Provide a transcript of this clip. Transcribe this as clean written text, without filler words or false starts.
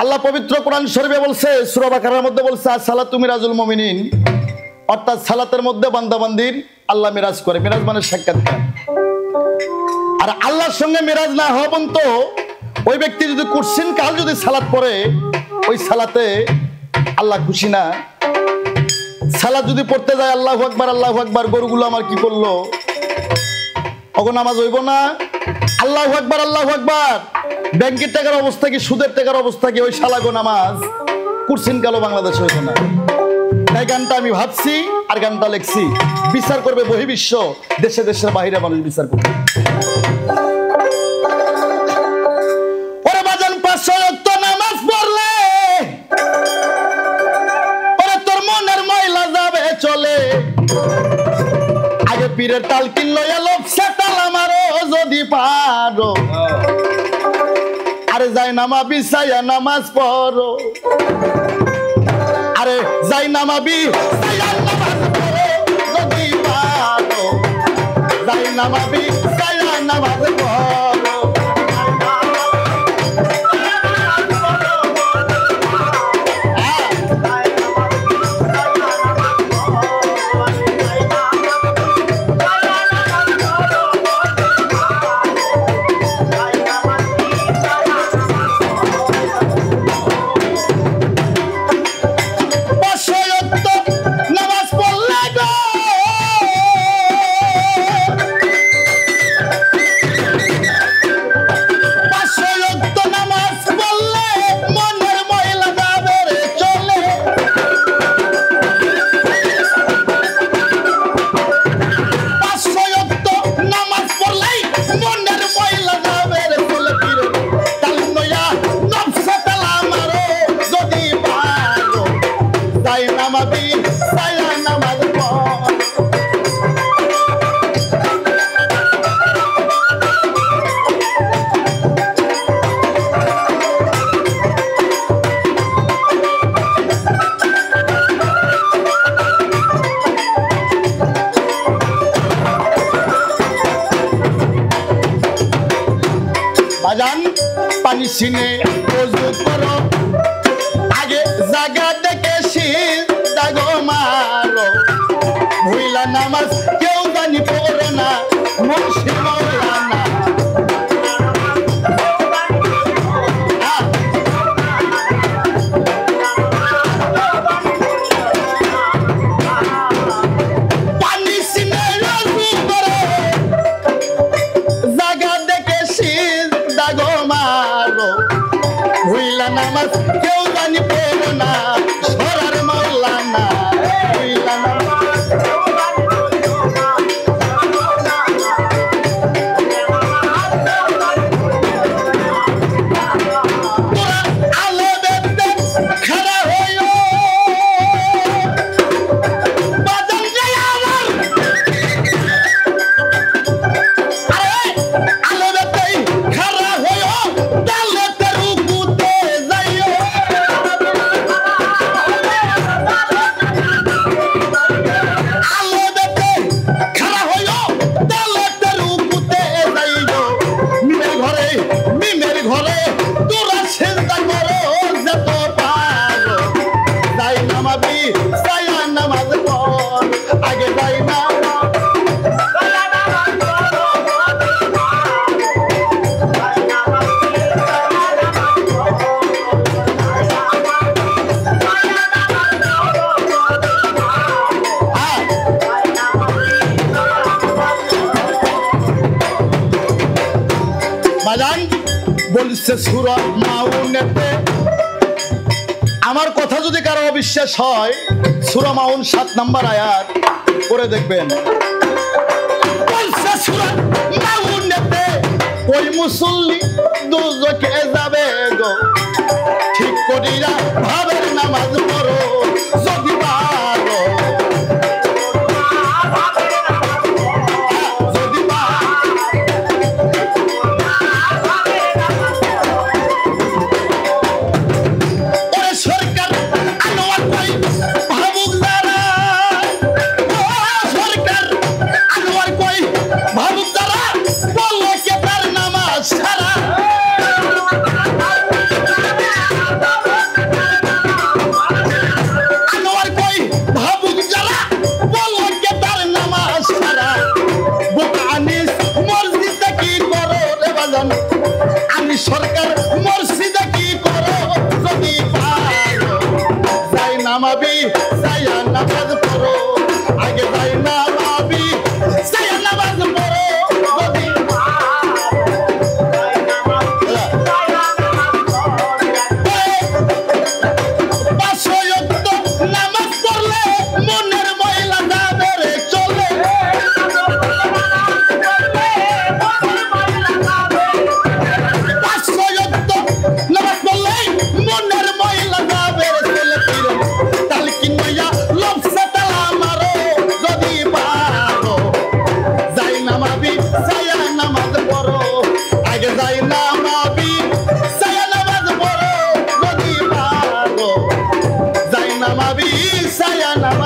আল্লাহ পবিত্র কোরআন শরীফে বলছে, সূরা বাকারার মধ্যে বলছে as-সালাতু মিরাজুল মুমিনিন, অর্থাৎ সালাতের মধ্যে বান্দাবান্দির আল্লাহ মিরাজ করে। মিরাজ মানে সাক্ষাৎকার। আর আল্লাহর সঙ্গে মিরাজ না হওয়া পর্যন্ত ওই ব্যক্তি যদি কুরসিন কাল যদি সালাত পড়ে, ওই সালাতে আল্লাহ খুশি না। সালাত যদি পড়তে যায় আল্লাহু আকবার আল্লাহু আকবার, গরুগুলো আমার কি করলো, ওগো নামাজ হইব না। আল্লাহু আকবার আল্লাহু আকবার, ব্যাংকের টাকার অবস্থা কি, সুদের টাকার অবস্থা কি, ওই শালাগো নামাজ কুরসিন কালো বাংলাদেশে হইতো না। তাই গানটা আমি ভাবছি আর গানটা লেখছি, বিচার করবে বহির্বিশ্ব, দেশে দেশের বাইরে মানুষ বিচার করবে। ওরে বাজান 5 ওয়াক্ত নামাজ পড়লে ওরে তোর মনের ময়লা যাবে চলে। আগে পীরের তালকিন লইয়া লোকসা তাল আমারও যদি পারো, আরে যাই নামা বিছাইয়া নামাজ পড়ো, আরে যাই নামাবি যাইয়া নামাজ পড়ো যদি পারো, যাই নামাবি যাইয়া নামাজ পড়ো। পানি সিনে ওযু করো, আগে জায়গা দেখে সিজদা গো মারো, ভুইলা নামাজ কেউ জানি পড়ো না, মুর্শিদ মাওলানা। পানি সিনে ওযু করো, জায়গা দেখে সিজদা গো মারো, ভুইলা নামাজ কেউ জানি পড়ো না, সরার মাওলানা। ভুইলা নামাজ কেউ জানি পড়ো না, তোরা আলো দেখতে খাড়া হইও, বাজান যায় আমার, আরে আলো দেখতে খাড়া হইও, তালেতে রুকুতে যাইও। আলো দেখতে খাড়া হইও, তালেতে রুকুতে যাইও। মিমের ঘরে তোরা সিজদা করো যত পারো, যাই নামাবি যাইয়া নামাজ পড়, আগে যাই না বাজান বলছে সূরা মাউনেতে। আমার কথা যদি কারো অবিশ্বাস হয়, সূরা মাউন 7 নম্বর আয়াত পড়ে দেখবেন। বলছে সূরা মাউনেতে, ওই মুসল্লি দুজকে যাবে গো, ঠিক করিয়া ভাবের নামাজ পড়ো যদি পারো, যদি ওরে সরকার আনোয়ার কই ভাবুক যারা, সরকার আনোয়ার কই ভাবুক যারা, বললো কে তার নামাজ সারা। মাবি সায়া নামাজ পড়ো আগে যাই না মাবি সায়া নামাজ পড়ো যদি নামাজ পড়লে মনের ময়লা যাবে রে চলে নামাজ পড়লে মনের ময়লা যাবে রে চলে ফিরে তালকিন মাইয়া লবসে তালা মারো যদি পারো যাই না মাবি সায়া নামাজ পড়ো আগে যাই না মাবি সায়া নামাজ পড়ো যদি পারো যাই না মাবি সায়া নামাজ